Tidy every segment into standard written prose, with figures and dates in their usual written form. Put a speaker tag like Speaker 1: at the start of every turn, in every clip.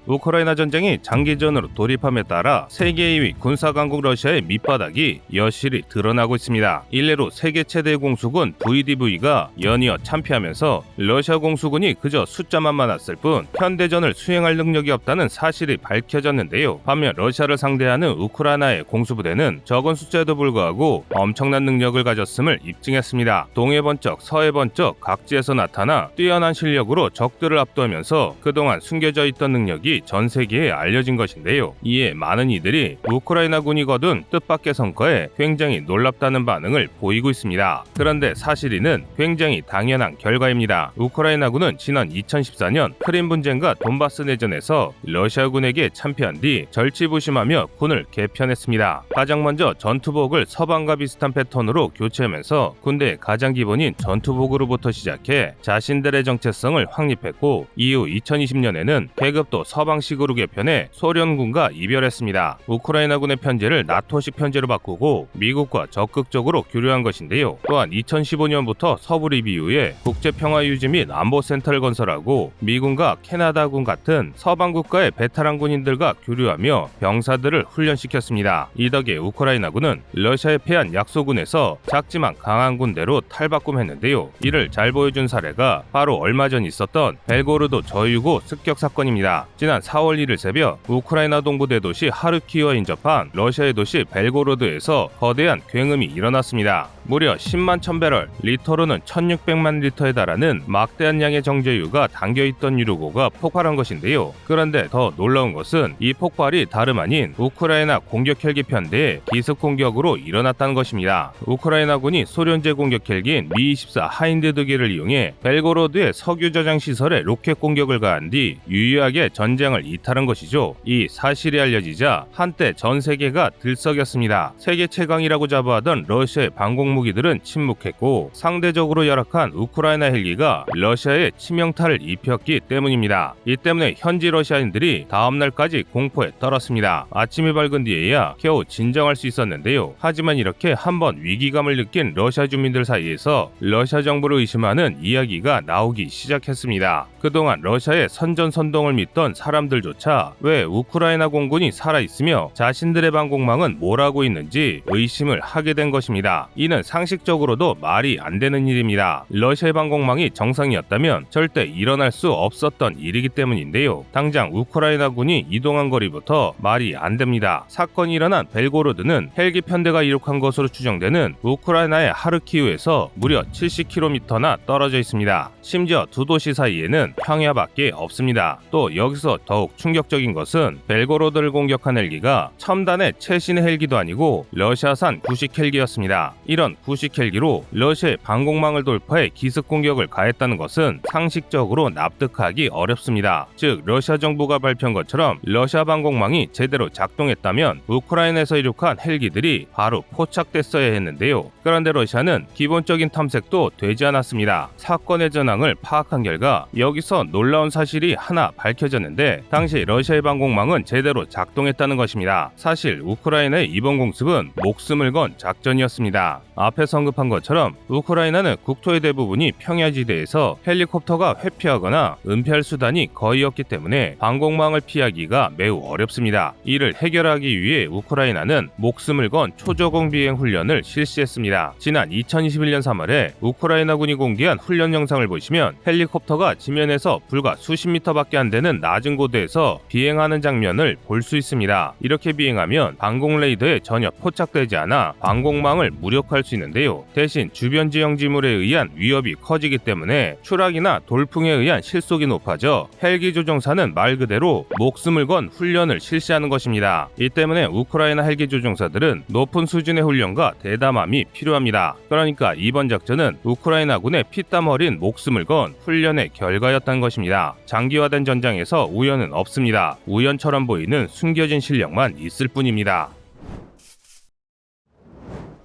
Speaker 1: 우크라이나 전쟁이 장기전으로 돌입함에 따라 세계 2위 군사강국 러시아의 밑바닥이 여실히 드러나고 있습니다. 일례로 세계 최대 공수군 VDV가 연이어 참패하면서 러시아 공수군이 그저 숫자만 많았을 뿐 현대전을 수행할 능력이 없다는 사실이 밝혀졌는데요. 반면 러시아를 상대하는 우크라이나의 공수부대는 적은 숫자에도 불구하고 엄청난 능력을 가졌음을 입증했습니다. 동해 번쩍 서해 번쩍 각지에서 나타나 뛰어난 실력으로 적들을 압도하면서 그동안 숨겨져 있던 능력이 전 세계에 알려진 것인데요. 이에 많은 이들이 우크라이나군이 거둔 뜻밖의 성과에 굉장히 놀랍다는 반응을 보이고 있습니다. 그런데 사실 이는 굉장히 당연한 결과입니다. 우크라이나군은 지난 2014년 크림 분쟁과 돈바스 내전에서 러시아군에게 참패한 뒤 절치부심하며 군을 개편했습니다. 가장 먼저 전투복을 서방과 비슷한 패턴으로 교체하면서 군대의 가장 기본인 전투복으로부터 시작해 자신들의 정체성을 확립했고, 이후 2020년에는 계급도 서방식으로 개편해 소련군과 이별했습니다. 우크라이나군의 편제를 나토식 편제로 바꾸고 미국과 적극적으로 교류한 것인데요. 또한 2015년부터 서부 리비우에 국제평화유지 및 안보센터를 건설하고 미군과 캐나다군 같은 서방 국가의 베테랑 군인들과 교류하며 병사들을 훈련시켰습니다. 이 덕에 우크라이나군은 러시아에 패한 약소군에서 작지만 강한 군대로 탈바꿈했는데요. 이를 잘 보여준 사례가 바로 얼마 전 있었던 벨고로드 저유고 습격 사건입니다. 지난 4월 1일 새벽 우크라이나 동부 대도시 하르키우와 인접한 러시아의 도시 벨고로드에서 거대한 굉음이 일어났습니다. 무려 10만 1000배럴, 리터로는 1600만 리터에 달하는 막대한 양의 정제유가 담겨있던 유류고가 폭발한 것인데요. 그런데 더 놀라운 것은 이 폭발이 다름 아닌 우크라이나 공격 헬기 편대의 기습 공격으로 일어났다는 것입니다. 우크라이나군이 소련제 공격 헬기인 미-24 하인드드기를 이용해 벨고로드의 석유 저장 시설에 로켓 공격을 가한 뒤 유유하게 전쟁을 이탈한 것이죠. 이 사실이 알려지자 한때 전 세계가 들썩였습니다. 세계 최강이라고 자부하던 러시아의 방공 무기들은 침묵했고 상대적으로 열악한 우크라이나 헬기가 러시아에 치명타를 입혔기 때문입니다. 이 때문에 현지 러시아인들이 다음날까지 공포에 떨었습니다. 아침이 밝은 뒤에야 겨우 진정할 수 있었는데요. 하지만 이렇게 한번 위기감을 느낀 러시아 주민들 사이에서 러시아 정부를 의심하는 이야기가 나오기 시작했습니다. 그동안 러시아의 선전선동을 믿던 사람들조차 왜 우크라이나 공군이 살아있으며 자신들의 방공망은 뭘 하고 있는지 의심을 하게 된 것입니다. 이는 상식적으로도 말이 안 되는 일입니다. 러시아의 방공망이 정상이었다면 절대 일어날 수 없었던 일이기 때문인데요. 당장 우크라이나군이 이동한 거리부터 말이 안 됩니다. 사건이 일어난 벨고로드는 헬기 편대가 이륙한 것으로 추정되는 우크라이나의 하르키우에서 무려 70km나 떨어져 있습니다. 심지어 두 도시 사이에는 평야밖에 없습니다. 또 여기서 더욱 충격적인 것은 벨고로드를 공격한 헬기가 첨단의 최신의 헬기도 아니고 러시아산 구식 헬기였습니다. 이런 구식 헬기로 러시아의 방공망을 돌파해 기습 공격을 가했다는 것은 상식적으로 납득하기 어렵습니다. 즉 러시아 정부가 발표한 것처럼 러시아 방공망이 제대로 작동했다면 우크라이나에서 이륙한 헬기들이 바로 포착됐어야 했는데요. 그런데 러시아는 기본적인 탐색도 되지 않았습니다. 사건의 전황을 파악한 결과 여기서 놀라운 사실이 하나 밝혀졌는데, 당시 러시아의 방공망은 제대로 작동했다는 것입니다. 사실 우크라이나의 이번 공습은 목숨을 건 작전이었습니다. 앞에서 언급한 것처럼 우크라이나는 국토의 대부분이 평야지대에서 헬리콥터가 회피하거나 은폐할 수단이 거의 없기 때문에 방공망을 피하기가 매우 어렵습니다. 이를 해결하기 위해 우크라이나는 목숨을 건 초저공 비행 훈련을 실시했습니다. 지난 2021년 3월에 우크라이나군이 공개한 훈련 영상을 보시면 헬리콥터가 지면에서 불과 수십 미터밖에 안 되는 낮은 고도에서 비행하는 장면을 볼 수 있습니다. 이렇게 비행하면 방공 레이더에 전혀 포착되지 않아 방공망을 무력화할 수 있는데요. 대신 주변 지형 지물에 의한 위협이 커지기 때문에 추락이나 돌풍에 의한 실속이 높아져 헬기 조종사는 말 그대로 목숨을 건 훈련을 실시하는 것입니다. 이 때문에 우크라이나 헬기 조종사들은 높은 수준의 훈련과 대담함이 필요합니다. 그러니까 이번 작전은 우크라이나군의 피땀 어린 목숨을 건 훈련의 결과였다는 것입니다. 장기화된 전장에서 우연은 없습니다. 우연처럼 보이는 숨겨진 실력만 있을 뿐입니다.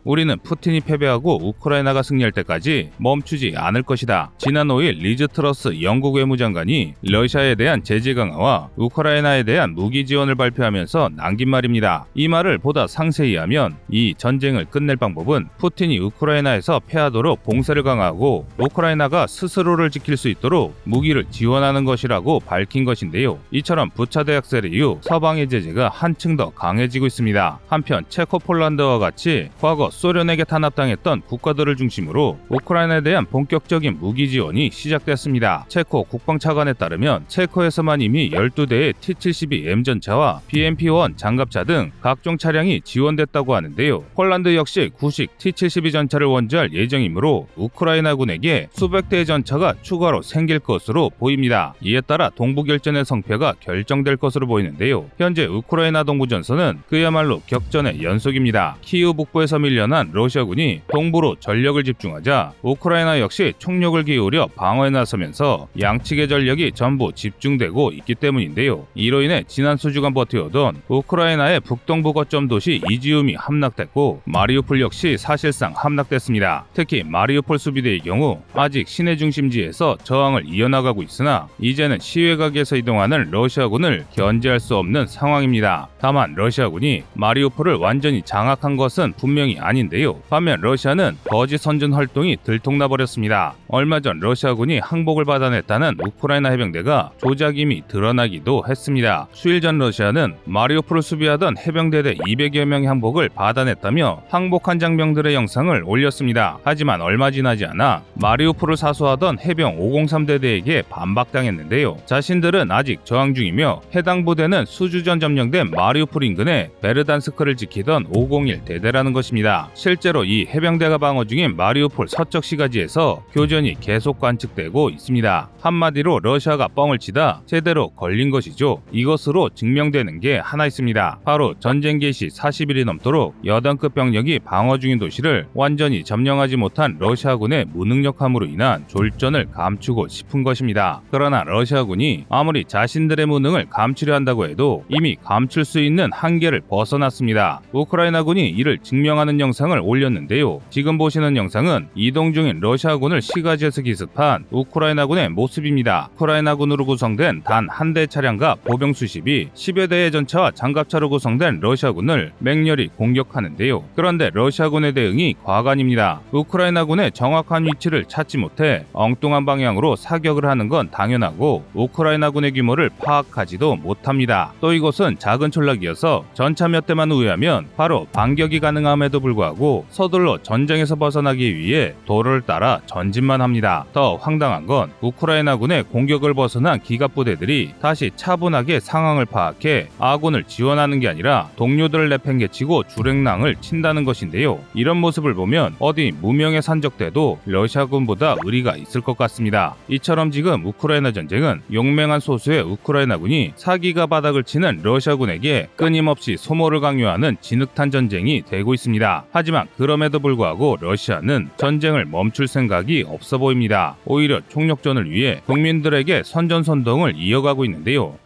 Speaker 1: 우리는 푸틴이 패배하고 우크라이나가 승리할 때까지 멈추지 않을 것이다. 지난 5일 리즈 트러스 영국 외무장관이 러시아에 대한 제재 강화와 우크라이나에 대한 무기 지원을 발표하면서 남긴 말입니다. 이 말을 보다 상세히 하면 이 전쟁을 끝낼 방법은 푸틴이 우크라이나에서 패하도록 봉쇄를 강화하고 우크라이나가 스스로를 지킬 수 있도록 무기를 지원하는 것이라고 밝힌 것인데요. 이처럼 부차 대학살 이후 서방의 제재가 한층 더 강해지고 있습니다. 한편 체코 폴란드와 같이 과거 소련에게 탄압당했던 국가들을 중심으로 우크라이나에 대한 본격적인 무기 지원이 시작됐습니다. 체코 국방차관에 따르면 체코에서만 이미 12대의 T-72M 전차와 BMP-1 장갑차 등 각종 차량이 지원됐다고 하는데요. 폴란드 역시 구식 T-72 전차를 원조할 예정이므로 우크라이나군에게 수백 대의 전차가 추가로 생길 것으로 보입니다. 이에 따라 동부결전의 성패가 결정될 것으로 보이는데요. 현재 우크라이나 동부 전선은 그야말로 격전의 연속입니다. 키이우 북부에서 밀려난 러시아군이 동부로 전력을 집중하자 우크라이나 역시 총력을 기울여 방어에 나서면서 양측의 전력이 전부 집중되고 있기 때문인데요. 이로 인해 지난 수주간 버텨오던 우크라이나의 북동부 거점 도시 이지움이 함락됐고 마리우폴 역시 사실상 함락됐습니다. 특히 마리우폴 수비대의 경우 아직 시내 중심지에서 저항을 이어나가고 있으나 이제는 시외각에서 이동하는 러시아군을 견제할 수 없는 상황입니다. 다만 러시아군이 마리우폴을 완전히 장악한 것은 분명히 아닌데요. 반면 러시아는 거짓 선전 활동이 들통나버렸습니다. 얼마 전 러시아군이 항복을 받아냈다는 우크라이나 해병대가 조작임이 드러나기도 했습니다. 수일 전 러시아는 마리우폴을 수비하던 해병대대 200여 명의 항복을 받아냈다며 항복한 장병들의 영상을 올렸습니다. 하지만 얼마 지나지 않아 마리우폴을 사수하던 해병 503대대에게 반박당했는데요. 자신들은 아직 저항 중이며 해당 부대는 수주 전 점령된 마리우폴 인근의 베르단스크를 지키던 501대대라는 것입니다. 실제로 이 해병대가 방어 중인 마리우폴 서쪽 시가지에서 교전이 계속 관측되고 있습니다. 한마디로 러시아가 뻥을 치다 제대로 걸린 것이죠. 이것으로 증명되는 게 하나 있습니다. 바로 전쟁 개시 40일이 넘도록 여단급 병력이 방어 중인 도시를 완전히 점령하지 못한 러시아군의 무능력함으로 인한 졸전을 감추고 싶은 것입니다. 그러나 러시아군이 아무리 자신들의 무능을 감추려 한다고 해도 이미 감출 수 있는 한계를 벗어났습니다. 우크라이나군이 이를 증명하는 영상을 올렸는데요. 지금 보시는 영상은 이동 중인 러시아군을 시가지에서 기습한 우크라이나군의 모습입니다. 우크라이나군으로 구성된 단 한 대 차량과 보병 수십이 10여 대의 전차와 장갑차로 구성된 러시아군을 맹렬히 공격하는데요. 그런데 러시아군의 대응이 과간입니다. 우크라이나군의 정확한 위치를 찾지 못해 엉뚱한 방향으로 사격을 하는 건 당연하고 우크라이나군의 규모를 파악하지도 못합니다. 또 이곳은 작은 촌락이어서 전차 몇 대만 우회하면 바로 반격이 가능함에도 불구하고 서둘러 전쟁에서 벗어나기 위해 도로를 따라 전진만 합니다. 더 황당한 건 우크라이나군의 공격을 벗어난 기갑부대들이 다시 차분하게 상황을 파악해 아군을 지원하는 게 아니라 동료들을 내팽개치고 주랭랑을 친다는 것인데요. 이런 모습을 보면 어디 무명의 산적대도 러시아군보다 의리가 있을 것 같습니다. 이처럼 지금 우크라이나 전쟁은 용맹한 소수의 우크라이나군이 사기가 바닥을 치는 러시아군에게 끊임없이 소모를 강요하는 진흙탕 전쟁이 되고 있습니다. 하지만 그럼에도 불구하고 러시아는 전쟁을 멈출 생각이 없어 보입니다. 오히려 총력전을 위해 국민들에게 선전선동을 이어가고 있는데요.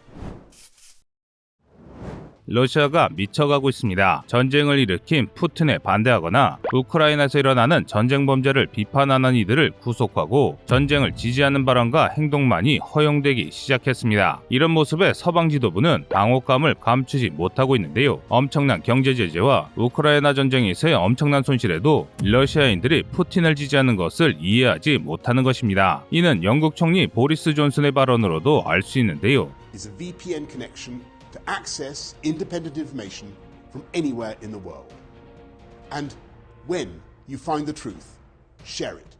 Speaker 1: 러시아가 미쳐가고 있습니다. 전쟁을 일으킨 푸틴에 반대하거나 우크라이나에서 일어나는 전쟁 범죄를 비판하는 이들을 구속하고 전쟁을 지지하는 발언과 행동만이 허용되기 시작했습니다. 이런 모습에 서방 지도부는 당혹감을 감추지 못하고 있는데요. 엄청난 경제 제재와 우크라이나 전쟁에서의 엄청난 손실에도 러시아인들이 푸틴을 지지하는 것을 이해하지 못하는 것입니다. 이는 영국 총리 보리스 존슨의 발언으로도 알 수 있는데요.
Speaker 2: is a VPN connection to access independent information from anywhere in the world. And when you find the truth, share it.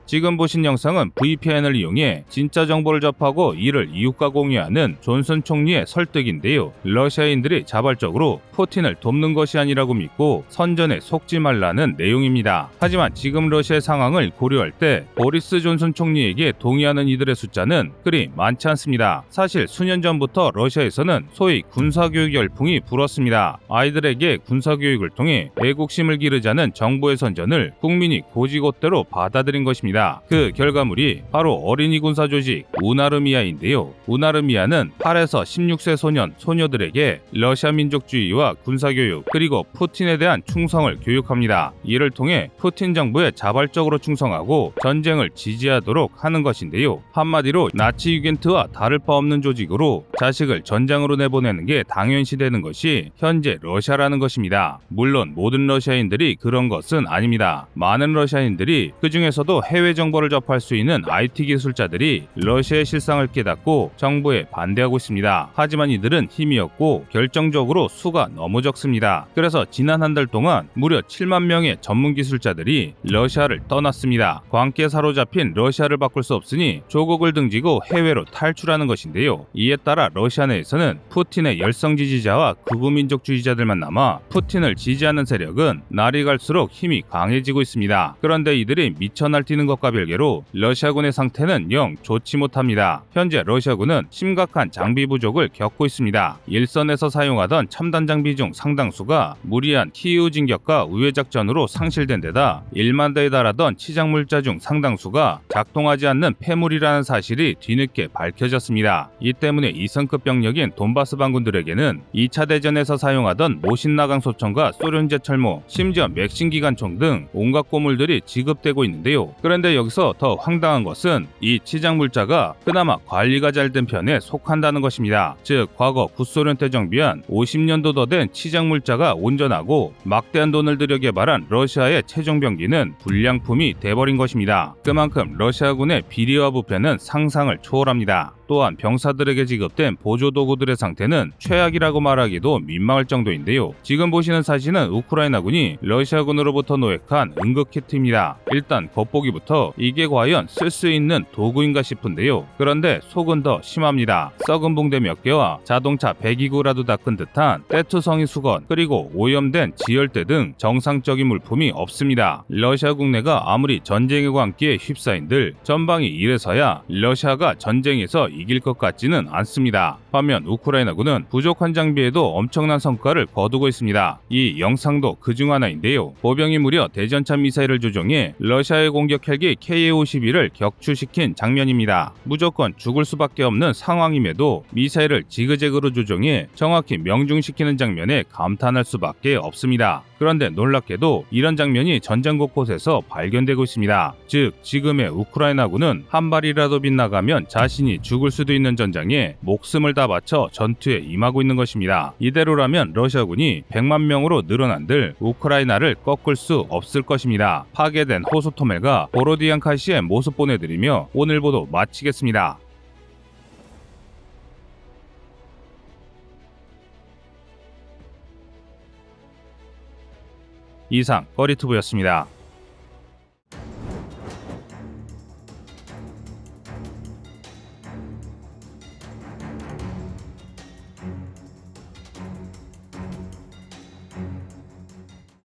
Speaker 1: 지금 보신 영상은 VPN을 이용해 진짜 정보를 접하고 이를 이웃과 공유하는 존슨 총리의 설득인데요. 러시아인들이 자발적으로 푸틴을 돕는 것이 아니라고 믿고 선전에 속지 말라는 내용입니다. 하지만 지금 러시아의 상황을 고려할 때 보리스 존슨 총리에게 동의하는 이들의 숫자는 그리 많지 않습니다. 사실 수년 전부터 러시아에서는 소위 군사교육 열풍이 불었습니다. 아이들에게 군사교육을 통해 애국심을 기르자는 정부의 선전을 국민이 고지곳대로 받아들인 것입니다. 있습니다. 그 결과물이 바로 어린이 군사 조직 우나르미아인데요. 우나르미아는 8에서 16세 소녀들에게 러시아 민족주의와 군사교육 그리고 푸틴에 대한 충성을 교육합니다. 이를 통해 푸틴 정부에 자발적으로 충성하고 전쟁을 지지하도록 하는 것인데요. 한마디로 나치 유겐트와 다를 바 없는 조직으로 자식을 전장으로 내보내는 게 당연시되는 것이 현재 러시아라는 것입니다. 물론 모든 러시아인들이 그런 것은 아닙니다. 많은 러시아인들이 그 중에서도 해외 정보를 접할 수 있는 IT 기술자들이 러시아의 실상을 깨닫고 정부에 반대하고 있습니다. 하지만 이들은 힘이 없고 결정적으로 수가 너무 적습니다. 그래서 지난 한 달 동안 무려 7만 명의 전문 기술자들이 러시아를 떠났습니다. 광기에 사로잡힌 러시아를 바꿀 수 없으니 조국을 등지고 해외로 탈출하는 것인데요. 이에 따라 러시아 내에서는 푸틴의 열성 지지자와 극우 민족주의자들만 남아 푸틴을 지지하는 세력은 날이 갈수록 힘이 강해지고 있습니다. 그런데 이들이 미쳐 날뛰는 것과 별개로 러시아군의 상태는 영 좋지 못합니다. 현재 러시아군은 심각한 장비 부족을 겪고 있습니다. 일선에서 사용하던 첨단 장비 중 상당수가 무리한 키이우 진격과 우회 작전으로 상실된 데다 1만 대에 달하던 치장 물자 중 상당수가 작동하지 않는 폐물이라는 사실이 뒤늦게 밝혀졌습니다. 이 때문에 2성급 병력인 돈바스 반군들에게는 2차 대전에서 사용하던 모신나강 소총과 소련 제철모, 심지어 맥신 기관총 등 온갖 고물들이 지급되고 있는데요. 그런데 여기서 더 황당한 것은 이 치장 물자가 그나마 관리가 잘 된 편에 속한다는 것입니다. 즉 과거 구소련 때 정비한 50년도 더 된 치장 물자가 온전하고 막대한 돈을 들여 개발한 러시아의 최종 병기는 불량품이 돼버린 것입니다. 그만큼 러시아군의 비리와 부패는 상상을 초월합니다. 또한 병사들에게 지급된 보조도구들의 상태는 최악이라고 말하기도 민망할 정도인데요. 지금 보시는 사진은 우크라이나군이 러시아군으로부터 노획한 응급키트입니다. 일단 겉보기부터 이게 과연 쓸 수 있는 도구인가 싶은데요. 그런데 속은 더 심합니다. 썩은 붕대 몇 개와 자동차 배기구라도 닦은 듯한 때투성이 수건 그리고 오염된 지열대 등 정상적인 물품이 없습니다. 러시아 국내가 아무리 전쟁의 광기에 휩싸인들 전방이 이래서야 러시아가 전쟁에서 이길 것 같지는 않습니다. 반면 우크라이나군은 부족한 장비에도 엄청난 성과를 거두고 있습니다. 이 영상도 그중 하나인데요. 보병이 무려 대전차 미사일을 조종해 러시아의 공격 헬기 KA-51을 격추시킨 장면입니다. 무조건 죽을 수밖에 없는 상황임에도 미사일을 지그재그로 조종해 정확히 명중시키는 장면에 감탄할 수밖에 없습니다. 그런데 놀랍게도 이런 장면이 전장 곳곳에서 발견되고 있습니다. 즉 지금의 우크라이나군은 한 발이라도 빗나가면 자신이 죽을 수도 있는 전장에 목숨을 다 바쳐 전투에 임하고 있는 것입니다. 이대로라면 러시아군이 100만 명으로 늘어난들 우크라이나를 꺾을 수 없을 것입니다. 파괴된 호소토멜과 보로디안카시의 모습 보내드리며 오늘 보도 마치겠습니다. 이상 꺼리투브였습니다.